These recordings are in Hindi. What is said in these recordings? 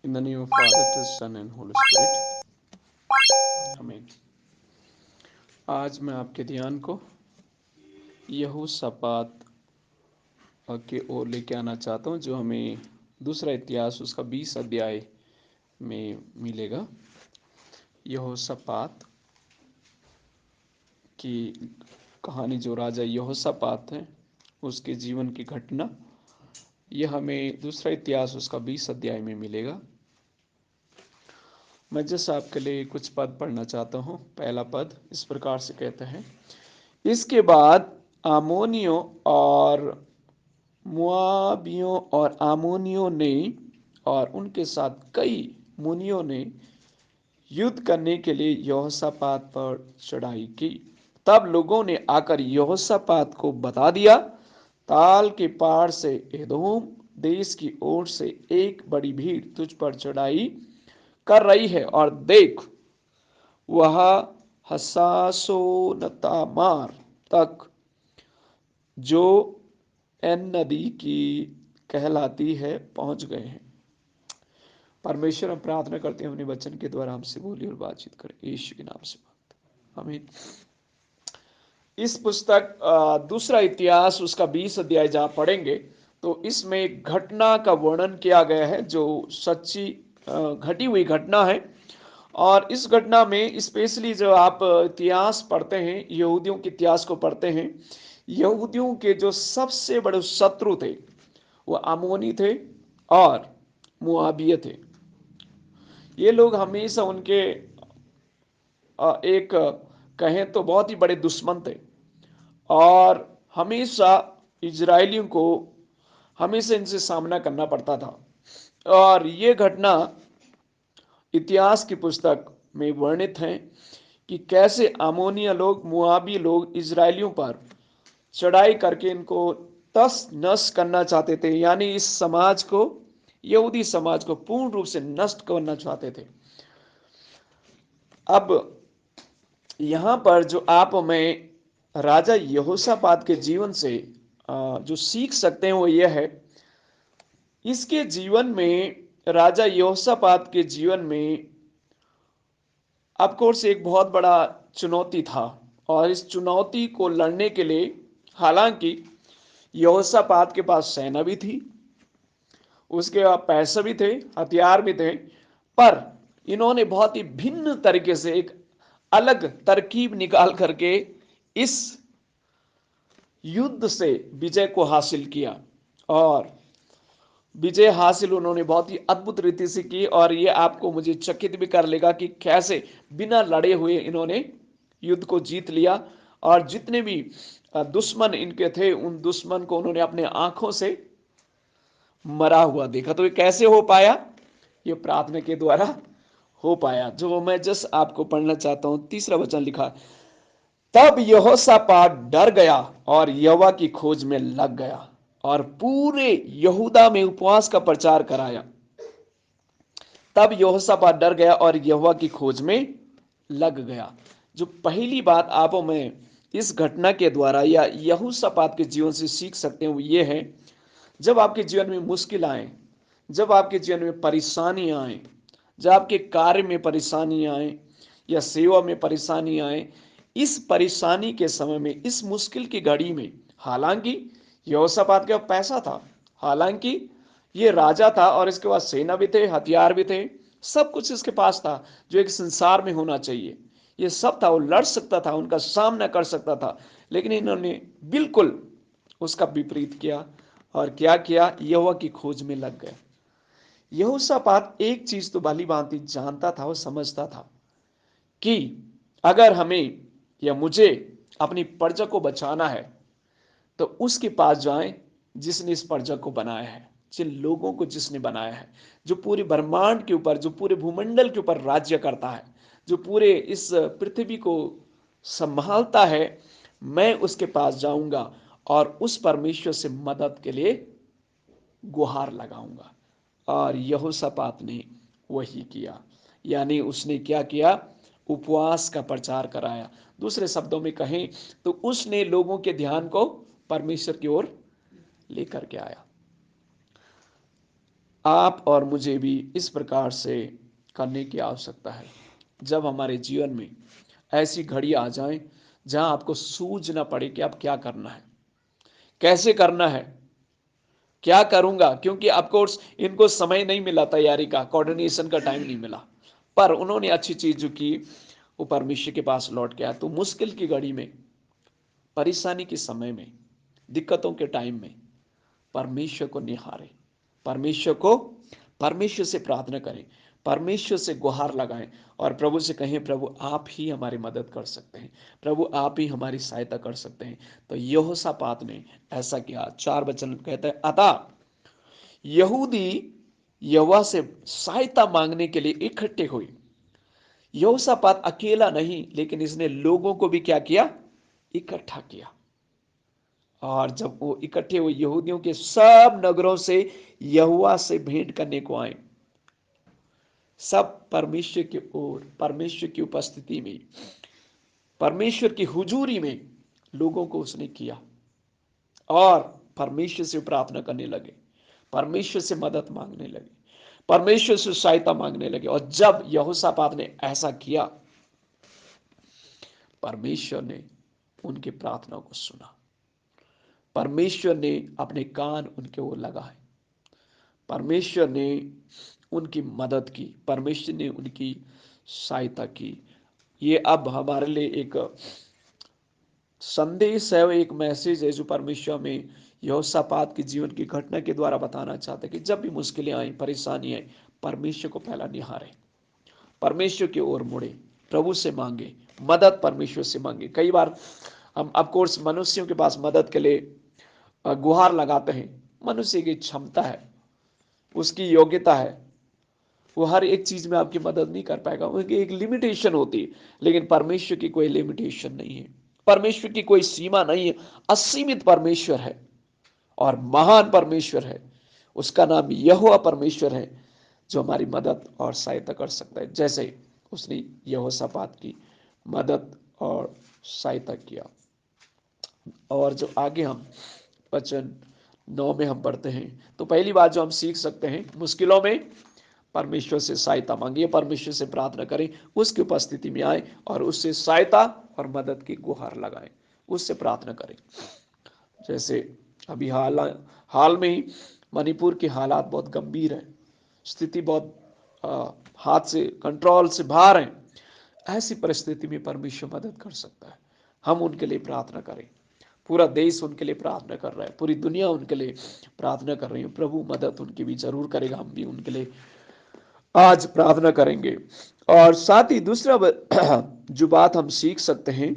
In the name of Father, to Son and Holy Spirit. आमीन। आज मैं आपके ध्यान को यहोशापात के ओर लेके आना चाहता हूँ, जो हमें दूसरा इतिहास उसका 20 अध्याय में मिलेगा। यहोशापात की कहानी, जो राजा यहोशापात है उसके जीवन की घटना, यह हमें दूसरा इतिहास उसका 20 अध्याय में मिलेगा। मैं जैसे आपके लिए कुछ पद पढ़ना चाहता हूँ। पहला पद इस प्रकार से कहते हैं, इसके बाद आमोनियों और मुआबियों और आमोनियों ने और उनके साथ कई मुनियों ने युद्ध करने के लिए यहोशापात पर चढ़ाई की। तब लोगों ने आकर यहोशापात को बता दिया, ताल के पार से एदोम देश की ओर से एक बड़ी भीड़ तुझ पर चढ़ाई कर रही है, और देख वह हसासोनतामार तक, जो एन नदी की कहलाती है, पहुंच गए हैं। परमेश्वर, हम प्रार्थना करते हैं अपने वचन के द्वारा हमसे बोली और बातचीत करें, यीशु के नाम से मांगते हैं, आमीन। इस पुस्तक दूसरा इतिहास उसका 20 अध्याय जहां पढ़ेंगे तो इसमें एक घटना का वर्णन किया गया है जो सच्ची घटी हुई घटना है। और इस घटना में स्पेशली जो आप इतिहास पढ़ते हैं, यहूदियों के इतिहास को पढ़ते हैं, यहूदियों के जो सबसे बड़े शत्रु थे वो अमोनी थे और मुआबिये थे। ये लोग हमेशा उनके एक कहें तो बहुत ही बड़े दुश्मन थे, और हमेशा इजरायलियों को हमेशा इनसे सामना करना पड़ता था। और ये घटना इतिहास की पुस्तक में वर्णित है कि कैसे अमोनिया लोग, मुआबी लोग इजरायलियों पर चढ़ाई करके इनको तस नस करना चाहते थे, यानी इस समाज को, यहूदी समाज को पूर्ण रूप से नष्ट करना चाहते थे। अब यहां पर जो आप में राजा यहोशापात के जीवन से जो सीख सकते हैं वो यह है, इसके जीवन में, राजा यहोशापात के जीवन में ऑफ कोर्स एक बहुत बड़ा चुनौती था। और इस चुनौती को लड़ने के लिए, हालांकि यहोशापात के पास सेना भी थी, उसके पास पैसे भी थे, हथियार भी थे, पर इन्होंने बहुत ही भिन्न तरीके से एक अलग तरकीब निकाल करके इस युद्ध से विजय को हासिल किया। और विजय हासिल उन्होंने बहुत ही अद्भुत रीति से की, और ये आपको मुझे चकित भी कर लेगा कि कैसे बिना लड़े हुए इन्होंने युद्ध को जीत लिया। और जितने भी दुश्मन इनके थे, उन दुश्मन को उन्होंने अपने आंखों से मरा हुआ देखा। तो ये कैसे हो पाया? ये प्रार्थना के द्वारा हो पाया, जो मैं जस्ट आपको पढ़ना चाहता हूं। तीसरा वचन लिखा, तब यहोशापात डर गया और यहोवा की खोज में लग गया और पूरे यहूदा में उपवास का प्रचार कराया। तब यहोशापात डर गया और यहोवा की खोज में लग गया। जो पहली बात आप में इस घटना के द्वारा या यहोशापात के जीवन से सीख सकते हैं वो ये है, जब आपके जीवन में मुश्किल आए, जब आपके जीवन में परेशानी आए, जब आपके कार्य में परेशानी आए या सेवा में परेशानी आए, इस परेशानी के समय में, इस मुश्किल की घड़ी में, हालांकि यहोशापात के पास पैसा था, हालांकि ये राजा था और इसके पास सेना भी थे, हथियार भी थे, सब कुछ इसके पास था जो एक संसार में होना चाहिए, ये सब था, वो लड़ सकता था, उनका सामना कर सकता था। लेकिन इन्होंने बिल्कुल उसका विपरीत किया। और क्या किया? यहोवा की खोज में लग गए। यहोशापात एक चीज तो भली भांति जानता था, वो समझता था कि अगर हमें या मुझे अपनी प्रजा को बचाना है तो उसके पास जाएं जिसने इस प्रजा को बनाया है, जिन लोगों को जिसने बनाया है, जो पूरे ब्रह्मांड के ऊपर, जो पूरे भूमंडल के ऊपर राज्य करता है, जो पूरे इस पृथ्वी को संभालता है। मैं उसके पास जाऊंगा और उस परमेश्वर से मदद के लिए गुहार लगाऊंगा। और यहोशापात ने वही किया, यानी उसने क्या किया? उपवास का प्रचार कराया। दूसरे शब्दों में कहें तो उसने लोगों के ध्यान को परमेश्वर की ओर लेकर के आया। आप और मुझे भी इस प्रकार से करने की आवश्यकता है। जब हमारे जीवन में ऐसी घड़ी आ जाए जहां आपको सूझना पड़े कि अब क्या करना है, कैसे करना है, क्या करूंगा, क्योंकि ऑफकोर्स इनको समय नहीं मिला, तैयारी का, कोऑर्डिनेशन का टाइम नहीं मिला, पर उन्होंने अच्छी चीज जो की वो परमेश्वर के पास लौट के आया। तो मुश्किल की घड़ी में, परेशानी के समय में, दिक्कतों के टाइम में परमेश्वर को निहारें, परमेश्वर को परमेश्वर से प्रार्थना करें, परमेश्वर से गुहार लगाएं और प्रभु से कहें, प्रभु आप ही हमारी मदद कर सकते हैं, प्रभु आप ही हमारी सहायता कर सकते हैं। तो यहोशापात ने ऐसा किया। 4 वचन कहते हैं, अतः यहूदी यहोवा से सहायता मांगने के लिए इकट्ठे हुए। यहोशापात अकेला नहीं, लेकिन इसने लोगों को भी क्या किया, इकट्ठा किया। और जब वो इकट्ठे हुए, यहूदियों के सब नगरों से यहोवा से भेंट करने को आए। सब परमेश्वर की ओर, परमेश्वर की उपस्थिति में, परमेश्वर की हुजूरी में लोगों को उसने किया और परमेश्वर से प्रार्थना करने लगे, परमेश्वर से मदद मांगने लगे, परमेश्वर से सहायता मांगने लगे। और जब यहोशापात ने ऐसा किया, परमेश्वर ने उनकी प्रार्थना को सुना, परमेश्वर ने अपने कान उनके ओर लगाए, परमेश्वर ने उनकी मदद की, परमेश्वर ने उनकी सहायता की। ये अब हमारे लिए एक संदेश है, एक मैसेज है जो परमेश्वर में यहोशापात के जीवन की घटना के द्वारा बताना चाहते हैं कि जब भी मुश्किलें आई, परेशानी आई, परमेश्वर को पहला निहारें, परमेश्वर की ओर मुड़े, प्रभु से मांगे मदद, परमेश्वर से मांगे। कई बार हम ऑफ कोर्स मनुष्यों के पास मदद के लिए गुहार लगाते हैं। मनुष्य की क्षमता है, उसकी योग्यता है, वो हर एक चीज में आपकी मदद नहीं कर पाएगा, उनकी एक लिमिटेशन होती है। लेकिन परमेश्वर की कोई लिमिटेशन नहीं है, परमेश्वर की कोई सीमा नहीं है। असीमित परमेश्वर है और महान परमेश्वर है। उसका नाम यहोवा परमेश्वर है, जो हमारी मदद और सहायता कर सकता है, जैसे उसने यहोशापात की मदद और सहायता किया। और जो आगे हम वचन 9 में हम पढ़ते हैं, तो पहली बात जो हम सीख सकते हैं, मुश्किलों में परमेश्वर से सहायता मांगिए, परमेश्वर से प्रार्थना करें, उसकी उपस्थिति में आए और उससे सहायता और मदद की गुहार लगाएं, उससे प्रार्थना करें। जैसे अभी हाल में ही मणिपुर के हालात बहुत गंभीर है, स्थिति बहुत हाथ से कंट्रोल से बाहर है। ऐसी परिस्थिति में परमेश्वर मदद कर सकता है। हम उनके लिए प्रार्थना करें। पूरा देश उनके लिए प्रार्थना कर रहा है, पूरी दुनिया उनके लिए प्रार्थना कर रही है। प्रभु मदद उनकी भी जरूर करेगा। हम भी उनके लिए आज प्रार्थना करेंगे। और साथ ही दूसरा जो बात हम सीख सकते हैं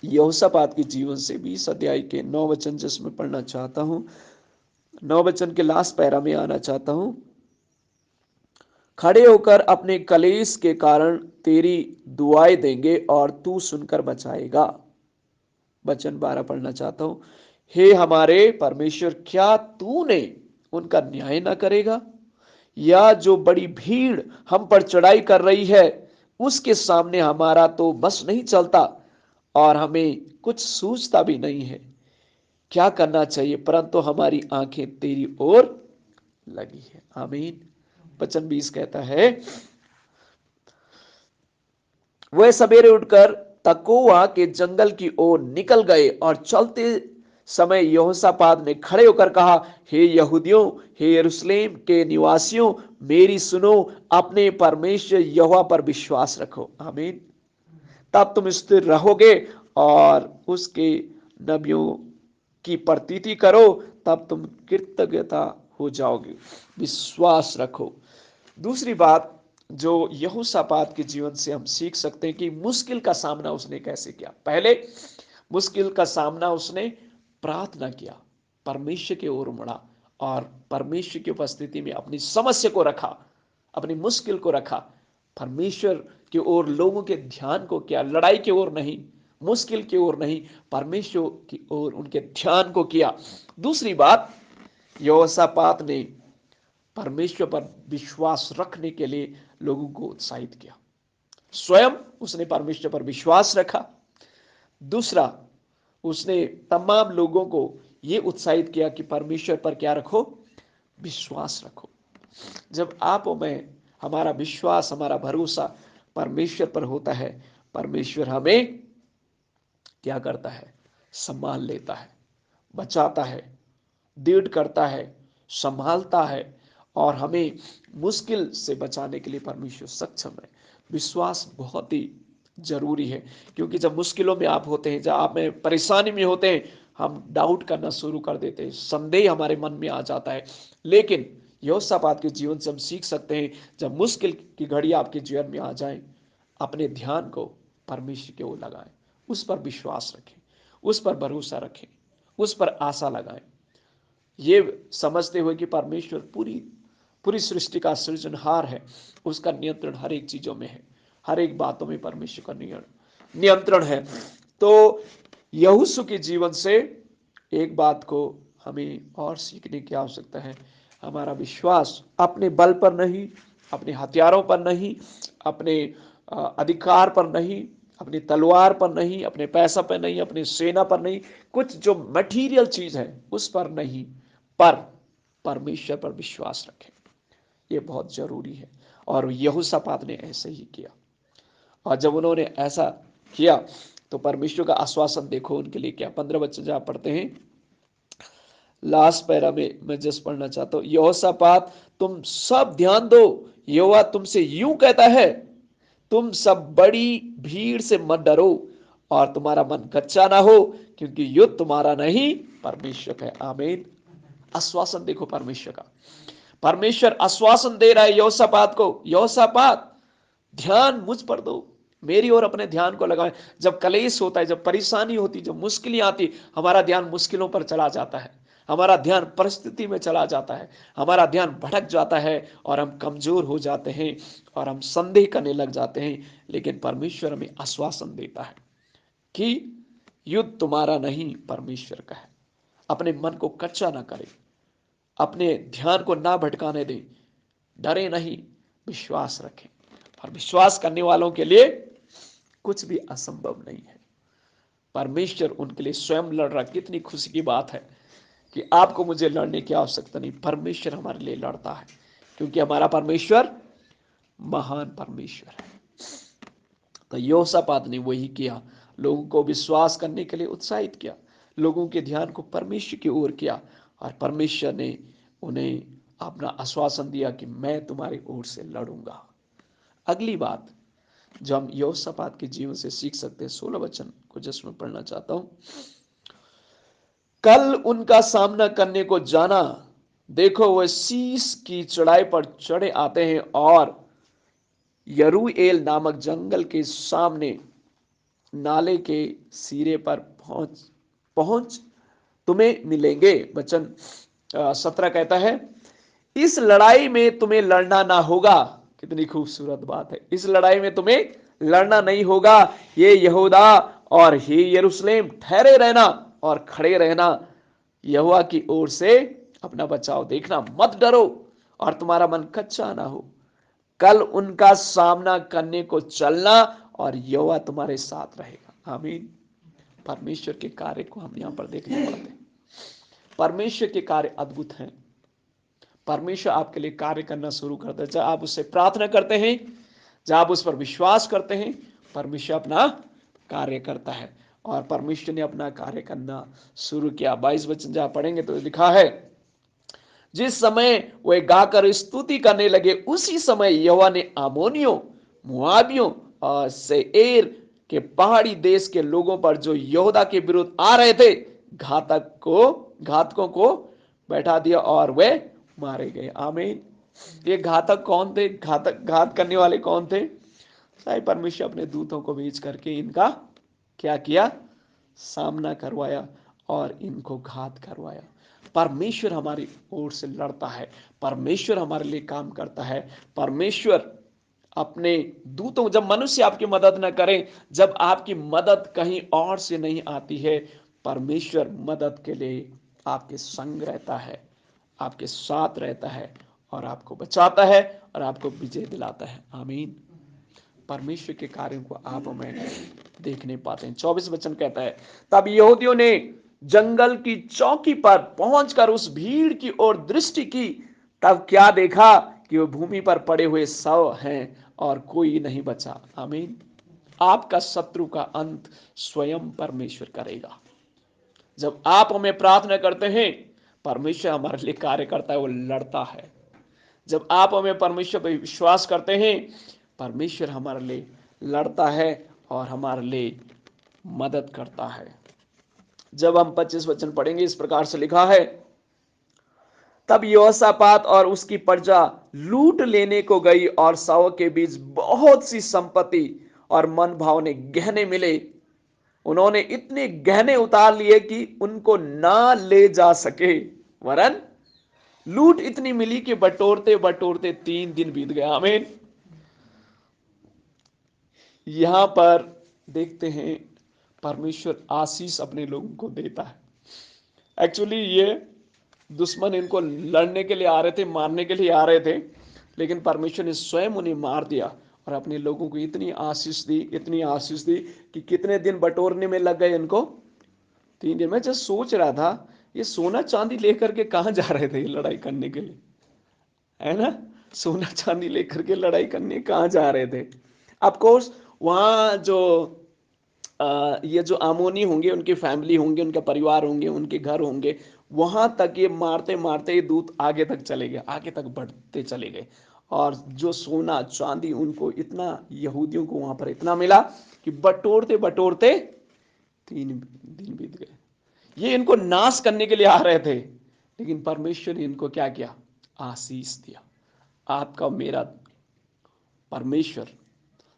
यहोशापात के जीवन से, 20 अध्याय के 9 वचन जिसमें पढ़ना चाहता हूं, 9 वचन के लास्ट पैरा में आना चाहता हूं। खड़े होकर अपने कलेश के कारण तेरी दुआएं देंगे और तू सुनकर बचाएगा। वचन 12 पढ़ना चाहता हूं। हे हमारे परमेश्वर, क्या तूने उनका न्याय ना करेगा, या जो बड़ी भीड़ हम पर चढ़ाई कर रही है उसके सामने हमारा तो बस नहीं चलता और हमें कुछ सूझता भी नहीं है क्या करना चाहिए, परंतु हमारी आंखें तेरी ओर लगी है। आमीन। वचन 20 कहता है, वह सवेरे उठकर तकोआ के जंगल की ओर निकल गए और चलते समय यहोशापात ने खड़े होकर कहा, हे यहूदियों, हे यरूशलेम के निवासियों, मेरी सुनो, अपने परमेश्वर यहोवा पर विश्वास रखो। आमीन। तब तुम स्थिर रहोगे और उसके नबियों की प्रतीति करो, तब तुम कृतज्ञता हो जाओगे। विश्वास रखो। दूसरी बात जो यहोशापात के जीवन से हम सीख सकते हैं कि मुश्किल का सामना उसने कैसे किया। पहले मुश्किल का सामना उसने प्रार्थना किया, परमेश्वर की ओर मुड़ा और परमेश्वर की उपस्थिति में अपनी समस्या को रखा, अपनी मुश्किल को रखा, परमेश्वर की ओर लोगों के ध्यान को किया, लड़ाई की ओर नहीं, मुश्किल की ओर नहीं, परमेश्वर की ओर उनके ध्यान को किया। दूसरी बात, यहोशापात ने परमेश्वर पर विश्वास रखने के लिए लोगों को उत्साहित किया। स्वयं उसने परमेश्वर पर विश्वास रखा। दूसरा, उसने तमाम लोगों को यह उत्साहित किया कि परमेश्वर पर क्या रखो, विश्वास रखो। जब आप और मैं, हमारा विश्वास, हमारा भरोसा परमेश्वर पर होता है, परमेश्वर हमें क्या करता है? संभाल लेता है, बचाता है, दृढ़ करता है, संभालता है, और हमें मुश्किल से बचाने के लिए परमेश्वर सक्षम है। विश्वास बहुत ही जरूरी है, क्योंकि जब मुश्किलों में आप होते हैं, जब आप में परेशानी में होते हैं, हम डाउट करना शुरू कर देते हैं, संदेह हमारे मन में आ जाता है। लेकिन यहोशापात के जीवन से हम सीख सकते हैं, जब मुश्किल की घड़ी आपके जीवन में आ जाए, अपने ध्यान को परमेश्वर की ओर लगाएं, उस पर विश्वास रखें, उस पर भरोसा रखें, उस पर आशा लगाएं, ये समझते हुए कि परमेश्वर पूरी पूरी सृष्टि का सृजनहार है, उसका नियंत्रण हर एक चीजों में है, हर एक बातों में परमेश्वर का नियंत्रण है। तो यहोशू के जीवन से एक बात को हमें और सीखने की आवश्यकता है, हमारा विश्वास अपने बल पर नहीं, अपने हथियारों पर नहीं, अपने अधिकार पर नहीं, अपनी तलवार पर नहीं, अपने पैसा पर नहीं, अपनी सेना पर नहीं, कुछ जो मटेरियल चीज है उस पर नहीं, पर परमेश्वर पर विश्वास रखें। ये बहुत जरूरी है, और यहोशापात ने ऐसे ही किया। और जब उन्होंने ऐसा किया तो परमेश्वर का आश्वासन देखो उनके लिए क्या। 15 वचन जहां पढ़ते हैं, लास्ट पैरा में मैं जस्ट पढ़ना चाहता हूं, यहोशापात तुम सब ध्यान दो, यहोवा तुमसे यूं कहता है, तुम सब बड़ी भीड़ से मत डरो और तुम्हारा मन कच्चा ना हो, क्योंकि युद्ध तुम्हारा नहीं परमेश्वर का है। आमीन। आश्वासन देखो परमेश्वर का, परमेश्वर आश्वासन दे रहा है यहोशापात को, यहोशापात ध्यान मुझ पर दो, मेरी ओर अपने ध्यान को लगाएं। जब कलेश होता है, जब परेशानी होती, जब मुश्किलें आती, हमारा ध्यान मुश्किलों पर चला जाता है, हमारा ध्यान परिस्थिति में चला जाता है, हमारा ध्यान भटक जाता है, और हम कमजोर हो जाते हैं, और हम संदेह करने लग जाते हैं। लेकिन परमेश्वर हमें आश्वासन देता है कि युद्ध तुम्हारा नहीं परमेश्वर का है। अपने मन को कच्चा ना करें, अपने ध्यान को ना भटकाने दें, डरे नहीं, विश्वास रखें। और विश्वास करने वालों के लिए कुछ भी असंभव नहीं है। परमेश्वर उनके लिए स्वयं लड़ रहा। कितनी खुशी की बात है कि आपको मुझे लड़ने की आवश्यकता नहीं, परमेश्वर हमारे लिए लड़ता है, क्योंकि हमारा परमेश्वर महान परमेश्वर है। तो यहोशापात ने वही किया, लोगों को विश्वास करने के लिए उत्साहित किया, लोगों के ध्यान को परमेश्वर की ओर किया, और परमेश्वर ने उन्हें अपना आश्वासन दिया कि मैं तुम्हारी ओर से लड़ूंगा। अगली बात जो हम यहोशापात के जीवन से सीख सकते हैं, 16 वचन को जिसमें मैं पढ़ना चाहता हूं, कल उनका सामना करने को जाना, देखो वह शीश की चढ़ाई पर चढ़े आते हैं, और यरूएल नामक जंगल के सामने नाले के सिरे पर पहुंच पहुंच तुम्हें मिलेंगे। वचन 17 कहता है, इस लड़ाई में तुम्हें लड़ना ना होगा। कितनी खूबसूरत बात है, इस लड़ाई में तुम्हें लड़ना नहीं होगा। ये यहूदा और हे यरूशलेम ठहरे रहना और खड़े रहना, यहोवा की ओर से अपना बचाव देखना, मत डरो और तुम्हारा मन कच्चा ना हो। कल उनका सामना करने को चलना और यहोवा तुम्हारे साथ रहेगा। आमीन। परमेश्वर के कार्य को हम यहां पर देखने पाते हैं। परमेश्वर के कार्य अद्भुत हैं। परमेश्वर आपके लिए कार्य करना शुरू करता है जब आप उससे प्रार्थना करते हैं, जब आप उस पर विश्वास करते हैं, परमेश्वर अपना कार्य करता है। और परमेश्वर ने अपना कार्य करना शुरू किया। 22 वचन जहां पढ़ेंगे तो लिखा है, जिस समय वे गाकर स्तुति करने लगे, उसी समय यहोवा ने आमोनियों, मुआबियों और सेईर के पहाड़ी देश के लोगों पर जो यहूदा के विरुद्ध आ रहे थे, घातकों को बैठा दिया और वे मारे गए। आमीन। ये घातक कौन थे? घात करने वाले कौन थे? शायद परमेश्वर अपने दूतों को भेज करके इनका क्या किया? सामना करवाया और इनको घात करवाया। परमेश्वर हमारी ओर से लड़ता है, परमेश्वर हमारे लिए काम करता है। परमेश्वर अपने दूतों, जब मनुष्य आपकी मदद न करें, जब आपकी मदद कहीं और से नहीं आती है, परमेश्वर मदद के लिए आपके संग रहता है, आपके साथ रहता है, और आपको बचाता है और आपको विजय दिलाता है। आमीन। परमेश्वर के कार्यों को आप में देखने पाते हैं। 24 वचन कहता है, तब यहूदियों ने जंगल की चौकी पर पहुंचकर उस भीड़ की ओर दृष्टि की, तब क्या देखा कि वो भूमि पर पड़े हुए शव हैं और कोई नहीं बचा। आमीन। आपका शत्रु का अंत स्वयं परमेश्वर करेगा। जब आप हमें प्रार्थना करते हैं, परमेश्वर हमारे लिए कार्य करता है, वो लड़ता है। जब आप हमें परमेश्वर पर विश्वास करते हैं, परमेश्वर हमारे लिए लड़ता है और हमारे लिए मदद करता है। जब हम 25 वचन पढ़ेंगे, इस प्रकार से लिखा है, तब यहोशापात और उसकी प्रजा लूट लेने को गई और शव के बीच बहुत सी संपत्ति और मन भावने गहने मिले। उन्होंने इतने गहने उतार लिए कि उनको ना ले जा सके, वरन लूट इतनी मिली कि बटोरते बटोरते 3 दिन बीत गया। आमीन। यहां पर देखते हैं परमेश्वर आशीष अपने लोगों को देता है। एक्चुअली ये दुश्मन इनको लड़ने के लिए आ रहे थे, मारने के लिए आ रहे थे, लेकिन परमेश्वर ने स्वयं उन्हें मार दिया और अपने लोगों को इतनी आशीष दी, इतनी आशीष दी कि कितने दिन बटोरने में लग गए इनको? 3 दिन। मैं जब सोच रहा था, ये सोना चांदी लेकर के कहाँ जा रहे थे ये लड़ाई करने के लिए, है ना? सोना चांदी लेकर के लड़ाई करने कहाँ जा रहे थे? ऑफ कोर्स वहाँ जो ये जो आमोनी होंगे, उनकी फैमिली होंगे, उनके परिवार होंगे, उनके घर होंगे, वहां तक ये मारते मारते ये दूत आगे तक चले गए, आगे तक बढ़ते चले गए। और जो सोना चांदी उनको इतना, यहूदियों को वहां पर इतना मिला कि बटोरते बटोरते 3 दिन बीत गए। ये इनको नाश करने के लिए आ रहे थे, लेकिन परमेश्वर ने इनको क्या किया? आशीष दिया। आपका मेरा परमेश्वर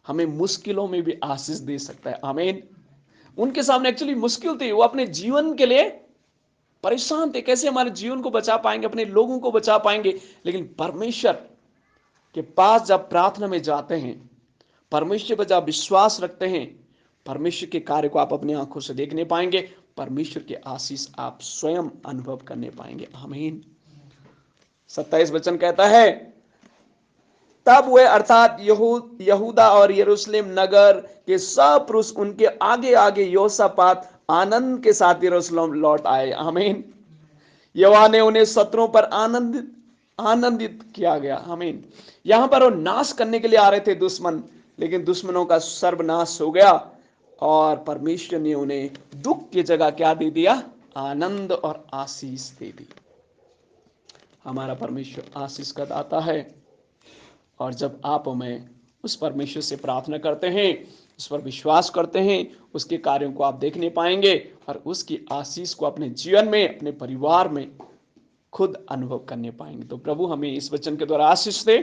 हमें मुश्किलों में भी आशीष दे सकता है। आमीन। उनके सामने एक्चुअली मुश्किल थी, वो अपने जीवन के लिए परेशान थे, कैसे हमारे जीवन को बचा पाएंगे, अपने लोगों को बचा पाएंगे। लेकिन परमेश्वर के पास जब प्रार्थना में जाते हैं, परमेश्वर पर जब विश्वास रखते हैं, परमेश्वर के कार्य को आप अपनी आंखों से देखने पाएंगे, परमेश्वर के आशीष आप स्वयं अनुभव करने पाएंगे। आमीन। 27 वचन कहता है, तब वे अर्थात यहूदा और यरूशलेम नगर के सब पुरुष उनके आगे आगे यहोशापात आनंद के साथ यरूशलेम लौट आए। आमीन। यहोवा ने उन्हें शत्रुओं पर आनंदित आनंदित किया गया। आमीन। यहां पर वो नाश करने के लिए आ रहे थे दुश्मन, लेकिन दुश्मनों का सर्वनाश हो गया और परमेश्वर ने उन्हें दुख की जगह क्या दे दिया? आनंद और आशीष दे दी। हमारा परमेश्वर आशीष का दाता है, और जब आप हमें उस परमेश्वर से प्रार्थना करते हैं, उस पर विश्वास करते हैं, उसके कार्यों को आप देखने पाएंगे और उसकी आशीष को अपने जीवन में, अपने परिवार में खुद अनुभव करने पाएंगे। तो प्रभु हमें इस वचन के द्वारा आशीष दे।